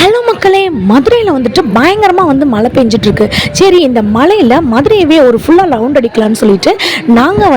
Hello மக்களே, மதுரையில் வந்துட்டு பயங்கரமாக மழை பெஞ்சிட்ருக்கு. சரி, இந்த மழையில் மதுரையவே ஒரு ஃபுல்லாக ரவுண்ட் அடிக்கலான்னு சொல்லிட்டு நாங்கள்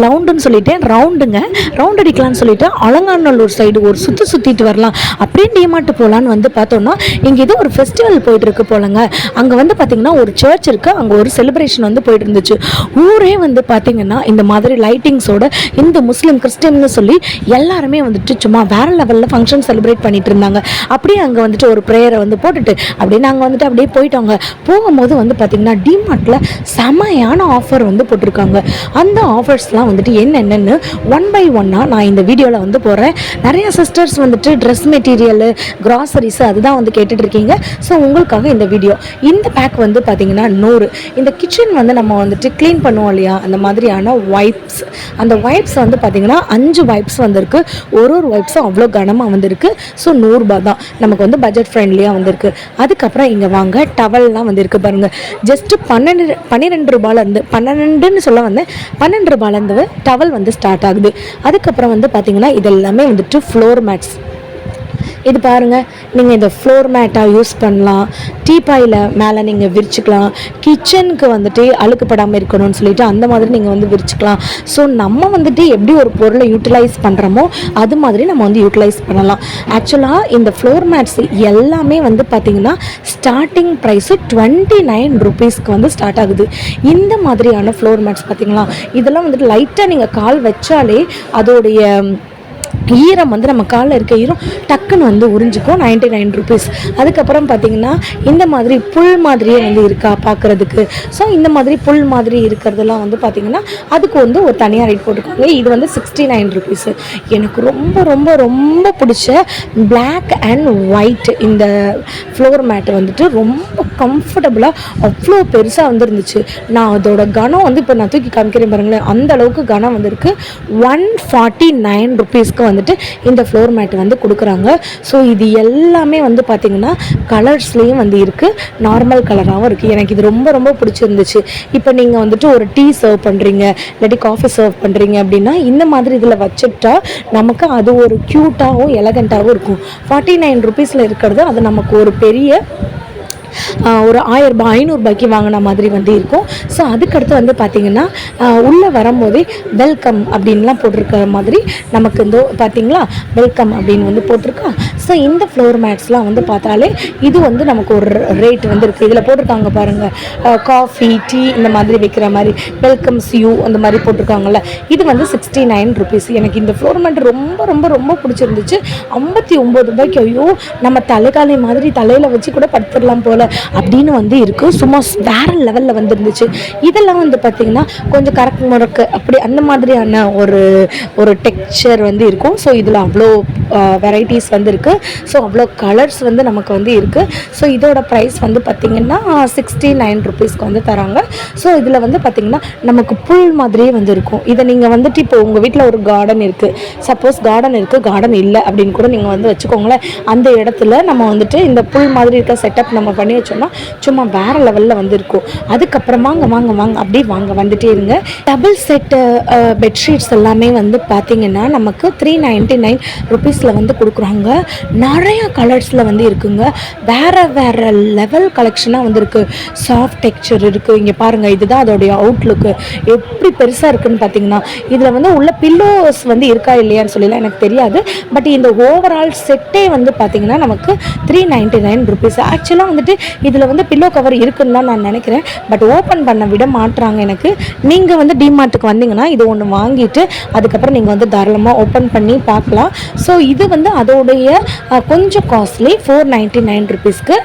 ரவுண்டுன்னு சொல்லிட்டேன், ரவுண்ட் அடிக்கலான்னு சொல்லிட்டு அலங்காநல்லூர் சைடு ஒரு சுற்றிட்டு வரலாம் அப்படின்னு டிமார்ட் போகலான்னு பார்த்தோன்னா இங்கே ஏதோ ஒரு ஃபெஸ்டிவல் போயிட்டுருக்கு போலங்க. அங்கே பார்த்திங்கன்னா ஒரு சர்ச் இருக்குது, அங்கே ஒரு செலிப்ரேஷன் போயிட்டு இருந்துச்சு. ஊரே பார்த்திங்கன்னா இந்த மாதிரி லைட்டிங்ஸோட இந்து முஸ்லீம் கிறிஸ்டின்னு சொல்லி எல்லாருமே சும்மா வேறு லெவலில் ஃபங்க்ஷன் செலிப்ரேட் பண்ணிட்டு இருந்தாங்க. அப்படியே அங்கே ஒரு ப்ரேயரை போட்டுட்டு அப்படியே நாங்கள் அப்படியே போயிட்டோங்க. போகும்போது பார்த்திங்கன்னா டிமார்ட்டில் செமையான ஆஃபர் போட்டிருக்காங்க. அந்த ஆஃபர்ஸ்லாம் என்னென்னு ஒன் பை ஒன்னாக நான் இந்த வீடியோவில் போடுறேன். நிறைய சிஸ்டர்ஸ் ட்ரெஸ் மெட்டீரியலு, கிராசரிஸு அதுதான் கேட்டுட்ருக்கீங்க. ஸோ உங்களுக்காக இந்த வீடியோ. இந்த பேக் பார்த்திங்கன்னா 100. இந்த கிச்சன் நம்ம க்ளீன் பண்ணுவோம் இல்லையா, அந்த மாதிரியான வைப்ஸ். அந்த வைப்ஸ் பார்த்திங்கன்னா 5 வைப்ஸ் வந்திருக்கு. ஒரு வைப்ஸும் அவ்வளோ கனமாக வந்திருக்கு. ஸோ 100 ரூபா தான். நமக்கு பட்ஜெட் ஃப்ரெண்ட்லியாக வந்திருக்கு. அதுக்கப்புறம் இங்கே வாங்க டவல்லாம் வந்திருக்கு பாருங்கள். ஜஸ்ட்டு 12 ரூபாயிலேருந்து 12ன்னு சொல்ல வந்தேன், 12 ரூபாயிலேருந்து டவல் ஸ்டார்ட் ஆகுது. அதுக்கப்புறம் பார்த்திங்கன்னா இதெல்லாமே ஃப்ளோர் மேட்ஸ். இது பாருங்கள், நீங்கள் இந்த ஃப்ளோர் மேட்டாக யூஸ் பண்ணலாம். டீப்பாயில் மேலே நீங்கள் விரிச்சிக்கலாம். கிச்சனுக்கு அழுக்குப்படாமல் இருக்கணும்னு சொல்லிட்டு அந்த மாதிரி நீங்கள் விரிச்சிக்கலாம். ஸோ நம்ம எப்படி ஒரு பொருளை யூட்டிலைஸ் பண்ணுறோமோ அது மாதிரி நம்ம யூட்டிலைஸ் பண்ணலாம். ஆக்சுவலாக இந்த ஃப்ளோர் மேட்ஸ் எல்லாமே பார்த்திங்கன்னா ஸ்டார்டிங் ப்ரைஸு 29 ருபீஸ்க்கு ஸ்டார்ட் ஆகுது. இந்த மாதிரியான ஃப்ளோர் மேட்ஸ் பார்த்திங்களா, இதெல்லாம் லைட்டாக நீங்கள் கால் வச்சாலே அதோடைய ஈரம் நம்ம காலில் இருக்க ஈரம் டக்குன்னு உறிஞ்சிக்கும். 99 ருபீஸ். அதுக்கப்புறம் பார்த்திங்கன்னா இந்த மாதிரி புல் மாதிரியே இருக்கா பார்க்குறதுக்கு. ஸோ இந்த மாதிரி புல் மாதிரி இருக்கிறதெல்லாம் பார்த்திங்கன்னா அதுக்கு ஒரு தனியாக ரேட் போட்டிருக்காங்க. இது 69 ருபீஸு. எனக்கு ரொம்ப ரொம்ப ரொம்ப பிடிச்ச பிளாக் அண்ட் ஒயிட் இந்த ஃப்ளோர் மேட்டு ரொம்ப கம்ஃபர்டபுளாக அவ்வளோ பெருசாக இருந்துச்சு. நான் அதோட கனம் இப்போ நான் தூக்கி காமிக்கிறேன் பாருங்களேன், அந்த அளவுக்கு கனம் வந்திருக்கு. 149 ருபீஸ்க்கு இந்த ஃப்ளோர் மேட் கொடுக்குறாங்க. ஸோ இது எல்லாமே பார்த்திங்கன்னா கலர்ஸ்லேயும் இருக்குது, நார்மல் கலராகவும் இருக்குது. எனக்கு இது ரொம்ப ரொம்ப பிடிச்சிருந்துச்சு. இப்போ நீங்கள் ஒரு டீ சர்வ் பண்ணுறீங்க, இல்லாட்டி காஃபி சர்வ் பண்ணுறீங்க அப்படின்னா இந்த மாதிரி இதில் வச்சுட்டா நமக்கு அது ஒரு க்யூட்டாகவும் எலகண்ட்டாகவும் இருக்கும். 49 ருபீஸில் இருக்கிறது அது நமக்கு ஒரு பெரிய ஒரு 1000 ரூபாய் 500 ரூபாய்க்கு வாங்கின மாதிரி இருக்கும். ஸோ அதுக்கடுத்து பார்த்திங்கன்னா உள்ளே வரும்போதே வெல்கம் அப்படின்லாம் போட்டிருக்கிற மாதிரி நமக்கு பார்த்திங்களா வெல்கம் அப்படின்னு போட்டிருக்கா. ஸோ இந்த ஃப்ளோர் மேட்ஸ்லாம் பார்த்தாலே இது நமக்கு ஒரு ரேட் இருக்குது. இதில் போட்டிருக்காங்க பாருங்கள், காஃபி டீ இந்த மாதிரி வைக்கிற மாதிரி வெல்கம்ஸ் யூ அந்த மாதிரி போட்டிருக்காங்கல்ல. இது 69 ருபீஸ். எனக்கு இந்த ஃப்ளோர் மேட் ரொம்ப ரொம்ப ரொம்ப பிடிச்சிருந்துச்சு. 59 ரூபாய்க்கு ஐயோ நம்ம தலைக்காலை மாதிரி தலையில் வச்சு கூட படுத்துடலாம் போல் அப்படின்னு இருக்குது. சும்மா வேற லெவலில் இருந்துச்சு. இதெல்லாம் பார்த்திங்கன்னா கொஞ்சம் கரெக்ட் முறக்கு அப்படி அந்த மாதிரியான ஒரு டெக்ஸ்சர் இருக்கும். ஸோ இதில் அவ்வளோ வெரைட்டிஸ் இருக்குது. ஸோ அவ்வளோ கலர்ஸ் நமக்கு இருக்குது. ஸோ இதோட ப்ரைஸ் பார்த்திங்கன்னா 69 ருபீஸ்க்கு தராங்க. ஸோ இதில் பார்த்திங்கன்னா நமக்கு புல் மாதிரியே இருக்கும். இதை நீங்கள் இப்போ உங்கள் வீட்டில் ஒரு கார்டன் இருக்குது, சப்போஸ் கார்டன் இருக்குது, கார்டன் இல்லை அப்படின்னு கூட நீங்கள் வச்சுக்கோங்களேன். அந்த இடத்துல நம்ம இந்த புல் மாதிரி இருக்க செட்டப் நம்ம பண்ணி வச்சோம்னா சும்மா வேறு லெவலில் இருக்கும். அதுக்கப்புறமா வாங்க அப்படியே வந்துட்டே இருங்க. டபுள் செட்டு பெட்ஷீட்ஸ் எல்லாமே பார்த்திங்கன்னா நமக்கு 399 ருபீஸில் கொடுக்குறாங்க. நிறைய கலர்ஸில் இருக்குங்க. வேறு லெவல் கலெக்ஷனாக இருக்குது. சாஃப்ட் டெக்ஸ்சர் இருக்குது. இங்கே பாருங்கள், இதுதான் அதோடைய அவுட்லுக்கு. எப்படி பெருசாக இருக்குதுன்னு பார்த்தீங்கன்னா இதில் உள்ள பில்லோஸ் இருக்கா இல்லையான்னு சொல்லலாம் எனக்கு தெரியாது. பட் இந்த ஓவரால் செட்டே பார்த்திங்கன்னா நமக்கு 399 ருபீஸ். ஆக்சுவலாக இதில் பில்லோ கவர் இருக்குன்னு தான் நான் நினைக்கிறேன். பட் ஓப்பன் பண்ண விட மாட்டுறாங்க எனக்கு. நீங்கள் டிமார்ட்டுக்கு வந்தீங்கன்னா இது ஒன்று வாங்கிட்டு அதுக்கப்புறம் நீங்கள் தாராளமாக ஓப்பன் பண்ணி பார்க்கலாம். ஸோ இது அதோடைய கொஞ்சம் காஸ்ட்லி 499 ருபீஸ்க்கு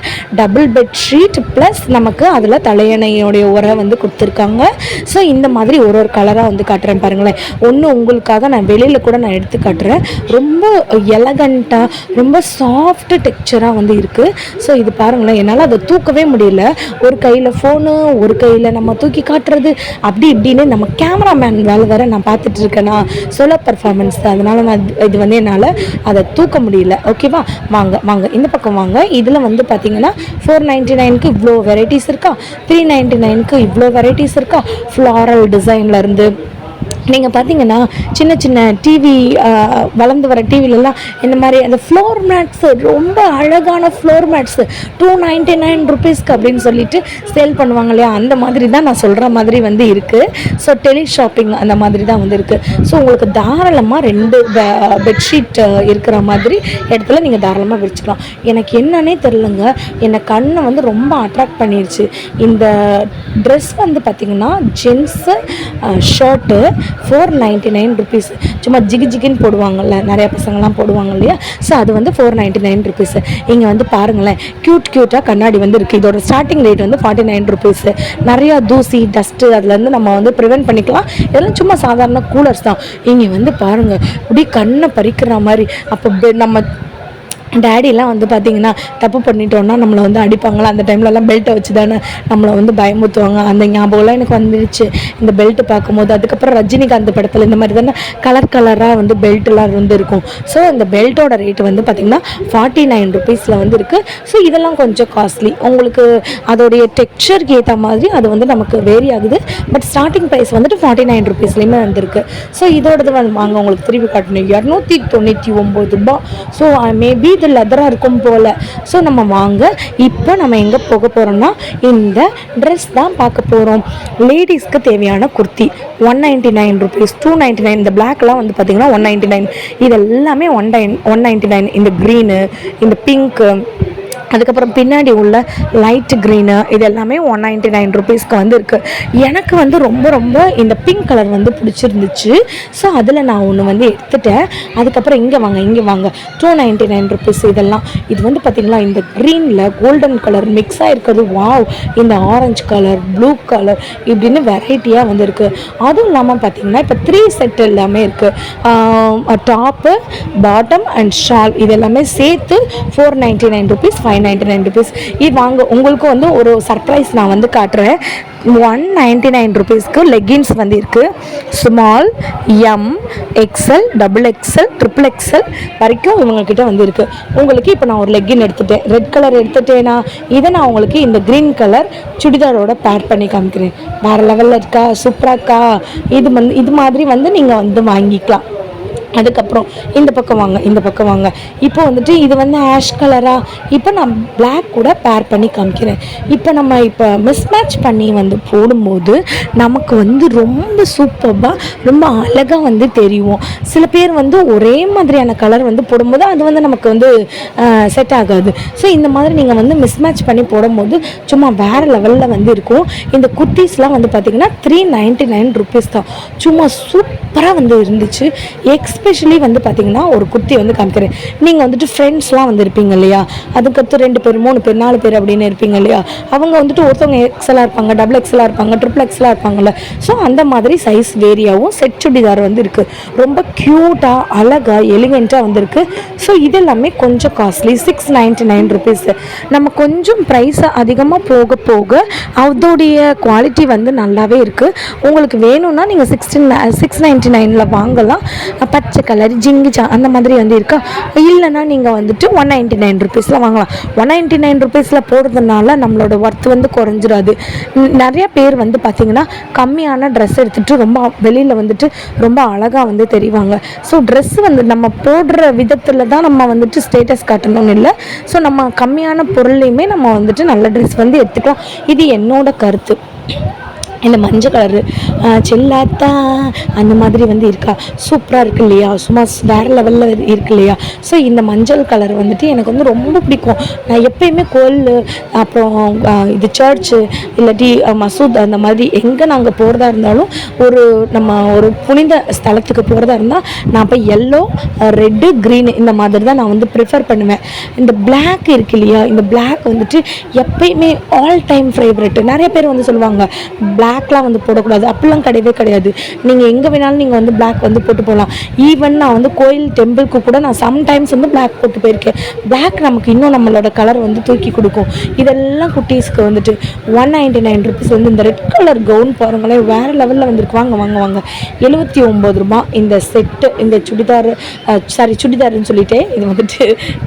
டபுள் பெட்ஷீட் ப்ளஸ் நமக்கு அதில் தலையணையோடைய உரை கொடுத்துருக்காங்க. ஸோ இந்த மாதிரி ஒரு கலராக காட்டுறேன் பாருங்களேன். ஒன்று உங்களுக்காக நான் வெளியில் கூட நான் எடுத்து காட்டுறேன். ரொம்ப எலகண்ட்டாக ரொம்ப சாஃப்ட் டெக்ஸ்சராக இருக்குது. ஸோ இது பாருங்களேன், என்னால் அதை தூக்கவே முடியல. ஒரு கையில் ஃபோனு, ஒரு கையில் நம்ம தூக்கி காட்டுறது அப்படி இப்படின்னு நம்ம கேமராமேன் வேலை வேறு நான் பார்த்துட்டு இருக்கேன்னா சோலோ பர்ஃபார்மன்ஸ். அதனால் நான் இது என்னால் அதை தூக்க முடியல. ஓகேவா, வாங்க இந்த பக்கம் வாங்க. இதில் பார்த்திங்கன்னா 499க்கு இவ்வளோ வெரைட்டிஸ் இருக்கா, 399க்கு இவ்வளோ வெரைட்டிஸ் இருக்கா. ஃப்ளாரல் டிசைன்லேருந்து நீங்கள் பார்த்தீங்கன்னா சின்ன சின்ன டிவி வளர்ந்து வர டிவிலெலாம் இந்த மாதிரி அந்த ஃப்ளோர் மேட்ஸு ரொம்ப அழகான ஃப்ளோர் மேட்ஸு 299 ருபீஸ்க்கு அப்படின்னு சொல்லிட்டு சேல் பண்ணுவாங்க இல்லையா, அந்த மாதிரி தான் நான் சொல்கிற மாதிரி வந்து இருக்குது. ஸோ டெலி ஷாப்பிங் அந்த மாதிரி தான் வந்து இருக்குது. ஸோ உங்களுக்கு தாராளமாக 2 பெட்ஷீட் இருக்கிற மாதிரி இடத்துல நீங்கள் தாராளமாக விரிச்சுக்கலாம். எனக்கு என்னன்னே தெரிலங்க, என்னை கண்ணை வந்து ரொம்ப அட்ராக்ட் பண்ணிடுச்சு. இந்த ட்ரெஸ் வந்து பார்த்திங்கன்னா ஜென்ஸு ஷர்ட்டு 499 ருபீஸ். சும்மா ஜிகு ஜிகுன்னு போடுவாங்கள்ல, நிறையா பசங்கள்லாம் போடுவாங்க இல்லையா, ஸோ அது வந்து 499 ருபீஸ். இங்கே வந்து பாருங்களேன், க்யூட்டாக கண்ணாடி வந்து இருக்குது. இதோட ஸ்டார்டிங் ரேட் வந்து 49 ருபீஸ். நிறையா தூசி டஸ்ட்டு அதுலேருந்து நம்ம வந்து ப்ரிவென்ட் பண்ணிக்கலாம். இதெல்லாம் சும்மா சாதாரண கூலர்ஸ் தான். இங்கே வந்து பாருங்கள், இப்படி கண்ணை பறிக்கிற மாதிரி. அப்போ நம்ம டேடிலாம் வந்து பார்த்திங்கன்னா தப்பு பண்ணிட்டோன்னா நம்மளை வந்து அடிப்பாங்களா, அந்த டைம்லலாம் பெல்ட்டை வச்சு தானே நம்மளை வந்து பயமுறுத்துவாங்க. அந்த ஞாபகம்லாம் எனக்கு வந்துடுச்சு இந்த பெல்ட்டு பார்க்கும்போது. அதுக்கப்புறம் ரஜினிகாந்த் படத்தில் இந்த மாதிரி தானே கலராக வந்து பெல்ட்டெலாம் வந்து இருக்கும். ஸோ இந்த பெல்ட்டோட ரேட்டு வந்து பார்த்திங்கன்னா 49 ருபீஸில் வந்து இருக்குது. ஸோ இதெல்லாம் கொஞ்சம் காஸ்ட்லி. உங்களுக்கு அதோடைய டெக்ஸ்சருக்கு ஏற்ற மாதிரி அது வந்து நமக்கு வேரி ஆகுது. பட் ஸ்டார்டிங் ப்ரைஸ் வந்துட்டு 49 ருபீஸ்லேயுமே வந்துருக்கு. ஸோ இதோடது வந்து வாங்க, உங்களுக்கு திருப்பி காட்டணும் 299 ரூபா. ஸோ மேபி இது லெதராக இருக்கும் போல். ஸோ நம்ம வாங்க, இப்போ நம்ம எங்கே போக போகிறோம்னா இந்த ட்ரெஸ் தான் பார்க்க போகிறோம். லேடிஸ்க்கு தேவையான குர்த்தி 199 ருபீஸ், 299. இந்த பிளாக்லாம் வந்து பார்த்திங்கன்னா 199. இது எல்லாமே 199. இந்த க்ரீனு, இந்த பிங்க்கு, அதுக்கப்புறம் பின்னாடி உள்ள லைட் க்ரீனு, இது எல்லாமே 199 ருபீஸ்க்கு வந்து இருக்குது. எனக்கு வந்து ரொம்ப இந்த பிங்க் கலர் வந்து பிடிச்சிருந்துச்சு. ஸோ அதில் நான் ஒன்று வந்து எடுத்துட்டேன். அதுக்கப்புறம் இங்கே வாங்க 299 ருபீஸ். இதெல்லாம் இது வந்து பார்த்திங்களா, இந்த க்ரீனில் கோல்டன் கலர் மிக்ஸ் ஆகிருக்கிறது. வாவ், இந்த ஆரஞ்சு கலர், ப்ளூ கலர், இப்படின்னு வெரைட்டியாக வந்து இருக்குது. அதுவும் இல்லாமல் பார்த்திங்கன்னா இப்போ 3 செட் எல்லாமே இருக்குது. டாப்பு, பாட்டம் அண்ட் ஷால், இது எல்லாமே சேர்த்து 499 ருபீஸ், 599 ருபீஸ். இது வாங்க, உங்களுக்கு வந்து ஒரு சர்ப்ரைஸ் நான் வந்து காட்டுறேன். 199 ருபீஸ்க்கு லெகின்ஸ் வந்து இருக்குது. Small, M, XL, XXL, XXL வரைக்கும் இவங்கக்கிட்ட வந்து இருக்குது. உங்களுக்கு இப்போ நான் ஒரு லெகின் எடுத்துட்டேன், ரெட் கலர் எடுத்துட்டேன்னா இதை நான் உங்களுக்கு இந்த க்ரீன் கலர் சுடிதாரோட பேர் பண்ணி காமிக்கிறேன். வேறு லெவலில் இருக்கா, சூப்பராக இருக்கா. இது மாதிரி வந்து நீங்கள் வந்து வாங்கிக்கலாம். அதுக்கப்புறம் இந்த பக்கம் வாங்க. இப்போ வந்துட்டு இது வந்து ஆஷ் கலராக, இப்போ நான் பிளாக் கூட பேர் பண்ணி காமிக்கிறேன். இப்போ நம்ம மிஸ்மேட்ச் பண்ணி வந்து போடும்போது நமக்கு வந்து ரொம்ப சூப்பராக ரொம்ப அழகாக வந்து தெரியும். சில பேர் வந்து ஒரே மாதிரியான கலர் வந்து போடும்போது அது வந்து நமக்கு வந்து செட் ஆகாது. ஸோ இந்த மாதிரி நீங்கள் வந்து மிஸ்மேட்ச் பண்ணி போடும்போது சும்மா வேறு லெவலில் வந்து இருக்கும். இந்த குர்த்திஸ்லாம் வந்து பார்த்திங்கன்னா 399 ருபீஸ் தான். சும்மா சூப்பராக வந்து இருந்துச்சு. எஸ்பெஷலி வந்து பார்த்திங்கன்னா ஒரு குர்த்தி வந்து காமிக்கிறேன். நீங்கள் வந்துட்டு ஃப்ரெண்ட்ஸ்லாம் வந்து இருப்பீங்க இல்லையா, அதுக்கடுத்து 2 பேர் 3 பேர் 4 பேர் அப்படின்னு இருப்பீங்க இல்லையா, அவங்க வந்துட்டு ஒருத்தவங்க எக்ஸலாக இருப்பாங்க, XXL இருப்பாங்க, XXL இருப்பாங்கள்ல. ஸோ அந்த மாதிரி சைஸ் வேரியாகவும் செட் சுடிதார் வந்து இருக்குது. ரொம்ப க்யூட்டாக அழகாக எலிகெண்ட்டாக வந்துருக்கு. ஸோ இதெல்லாமே கொஞ்சம் காஸ்ட்லி, 699 ருபீஸ். நம்ம கொஞ்சம் ப்ரைஸை அதிகமாக போக அதோடைய குவாலிட்டி வந்து நல்லாவே இருக்குது. உங்களுக்கு வேணும்னா நீங்கள் 699 வாங்கலாம். பச்சை கலர் ஜிங்கிச்சா அந்த மாதிரி வந்து இருக்கா. இல்லைன்னா நீங்கள் வந்துட்டு 199 ருபீஸில் வாங்கலாம். 199 ருபீஸில் போடுறதுனால நம்மளோட ஒர்த் வந்து குறைஞ்சிடாது. நிறைய பேர் வந்து பார்த்திங்கன்னா கம்மியான ட்ரெஸ் எடுத்துகிட்டு ரொம்ப வெளியில் வந்துட்டு ரொம்ப அழகாக வந்து தெரிவாங்க. ஸோ ட்ரெஸ் வந்து நம்ம போடுற விதத்தில் தான் நம்ம வந்துட்டு ஸ்டேட்டஸ் காட்டணும்னு இல்லை. ஸோ நம்ம கம்மியான பொருள்லையுமே நம்ம வந்துட்டு நல்ல ட்ரெஸ் வந்து எடுத்துக்கலாம். இது என்னோட கருத்து. இந்த மஞ்சள் கலரு செல்லாத்தா அந்த மாதிரி வந்து இருக்கா, சூப்பராக இருக்குது இல்லையா, சும்மா வேறு லெவலில் இருக்குது இல்லையா. ஸோ இந்த மஞ்சள் கலர் வந்துட்டு எனக்கு வந்து ரொம்ப பிடிக்கும். நான் எப்போயுமே கோயில், அப்புறம் இது சர்ச்சு, இல்லாட்டி மசூத், அந்த மாதிரி எங்கே நாங்கள் போகிறதா இருந்தாலும் நம்ம ஒரு புனித ஸ்தலத்துக்கு போகிறதா இருந்தால் நான் இப்போ எல்லோ, ரெட்டு, க்ரீனு இந்த மாதிரி தான் நான் வந்து ப்ரிஃபர் பண்ணுவேன். இந்த பிளாக் இருக்கு இல்லையா, இந்த பிளாக் வந்துட்டு எப்பயுமே ஆல் டைம் ஃபேவரெட்டு. நிறைய பேர் வந்து சொல்லுவாங்க பிளாக்லாம் வந்து போடக்கூடாது, அப்படிலாம் கிடையாது. நீங்கள் எங்கே வேணாலும் நீங்கள் வந்து பிளாக் வந்து போட்டு போகலாம். ஈவன் நான் வந்து கோயில் டெம்பிளுக்கு கூட நான் சம்டைம்ஸ் வந்து பிளாக் போட்டு போயிருக்கேன். பிளாக் நமக்கு இன்னும் நம்மளோட கலர் வந்து தூக்கி கொடுக்கும். இதெல்லாம் குட்டீஸ்க்கு வந்துட்டு 199 ருபீஸ் வந்து இந்த ரெட் கலர் கவுன் பாருங்களேன், வேறு லெவலில் வந்துருக்கு. வாங்க 79 ரூபா இந்த செட்டு. இந்த சுடிதார்னு சொல்லிட்டேன், இது வந்துட்டு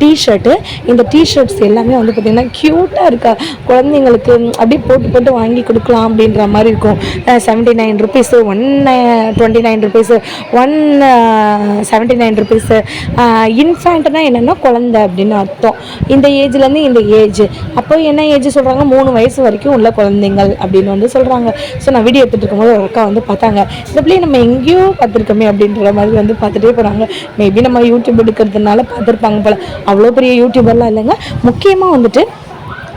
டிஷர்ட்டு. இந்த டிஷர்ட்ஸ் எல்லாமே வந்து பார்த்திங்கன்னா க்யூட்டாக இருக்கா, குழந்தைங்களுக்கு அப்படியே போட்டு வாங்கி கொடுக்கலாம் அப்படின்ற மாதிரி இருக்கும். 79 ருபீஸு, 129 ருபீஸு, 179 ருபீஸு. இன்ஃபேண்ட்னா என்னென்னா குழந்தை அப்படின்னு அர்த்தம். இந்த ஏஜ்லேருந்து இந்த ஏஜ், அப்போ என்ன ஏஜ் சொல்கிறாங்க, 3 வயசு வரைக்கும் உள்ள குழந்தைங்கள் அப்படின்னு வந்து சொல்கிறாங்க. ஸோ நான் வீடியோ எடுத்துகிட்டு இருக்கும்போது ஒரு அக்கா வந்து பார்த்தாங்க, இந்த பிள்ளையை நம்ம எங்கேயோ பார்த்துருக்கோமே அப்படின்ற மாதிரி வந்து பார்த்துட்டே போகிறாங்க. மேபி நம்ம யூடியூப் எடுக்கிறதுனால பார்த்துருப்பாங்க போல். அவ்வளோ பெரிய யூடியூபர்லாம் இல்லைங்க. முக்கியமாக வந்துட்டு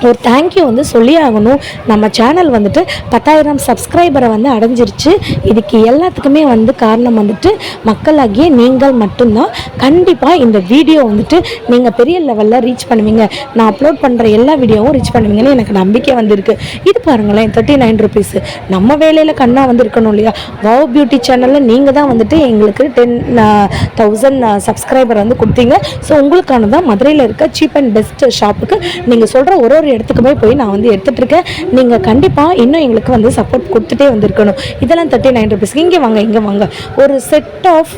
ஒரு தேங்க்யூ வந்து சொல்லி ஆகணும். நம்ம சேனல் வந்துட்டு 10,000 சப்ஸ்கிரைபரை வந்து அடைஞ்சிருச்சு. இதுக்கு எல்லாத்துக்குமே வந்து காரணம் வந்துட்டு மக்களாகிய நீங்கள் மட்டும்தான். கண்டிப்பாக இந்த வீடியோ வந்துட்டு நீங்கள் பெரிய லெவலில் ரீச் பண்ணுவீங்க. நான் அப்லோட் பண்ணுற எல்லா வீடியோவும் ரீச் பண்ணுவீங்கன்னு எனக்கு நம்பிக்கை வந்திருக்கு. இது பாருங்களேன், 39 ருபீஸு. நம்ம வேலையில் கண்ணாக வந்து இருக்கணும் இல்லையா? வாவ் பியூட்டி சேனலில் நீங்கள் தான் வந்துட்டு எங்களுக்கு 10,000 சப்ஸ்கிரைபர் வந்து கொடுத்தீங்க. ஸோ உங்களுக்கான தான் மதுரையில் இருக்க சீப் அண்ட் பெஸ்ட் ஷாப்புக்கு நீங்கள் சொல்கிற ஒரு இடத்துக்குமே போய் நான் வந்து எடுத்துகிட்ருக்கேன். நீங்கள் கண்டிப்பாக இன்னும் எங்களுக்கு வந்து சப்போர்ட் கொடுத்துட்டே வந்திருக்கணும். இதெல்லாம் 39 ருபீஸ்க்கு. இங்கே வாங்க. ஒரு செட் ஆஃப்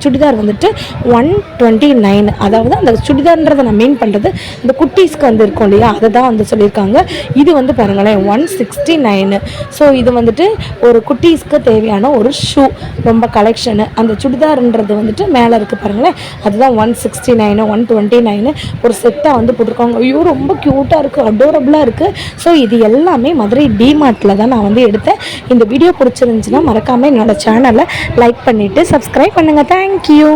சுடிதார் வந்துட்டு 129. அதாவது அந்த சுடிதார்ன்றதை நான் மீன் பண்ணுறது இந்த குட்டீஸ்க்கு வந்து இருக்கும் இல்லையா, அதை தான் வந்து சொல்லியிருக்காங்க. இது வந்து பாருங்களேன் 169. ஸோ இது வந்துட்டு ஒரு குட்டீஸ்க்கு தேவையான ஒரு ஷூ, ரொம்ப கலெக்ஷனு. அந்த சுடிதார்ன்றது வந்துட்டு மேலே இருக்குது பாருங்களேன், அதுதான் 169, 129 ஒரு செட்டாக வந்து போட்டிருக்காங்க. ஐயோ ரொம்ப க்யூட்டாக இருக்குது, அடோரபுளாக இருக்குது. ஸோ இது எல்லாமே மதுரை டிமார்ட்டில் தான் நான் வந்து எடுத்தேன். இந்த வீடியோ பிடிச்சிருந்துச்சுன்னா மறக்காமல் என்னோடய சேனலை லைக் பண்ணிவிட்டு சப்ஸ்கிரைப் பண்ணுங்கள். தேங்க்யூ.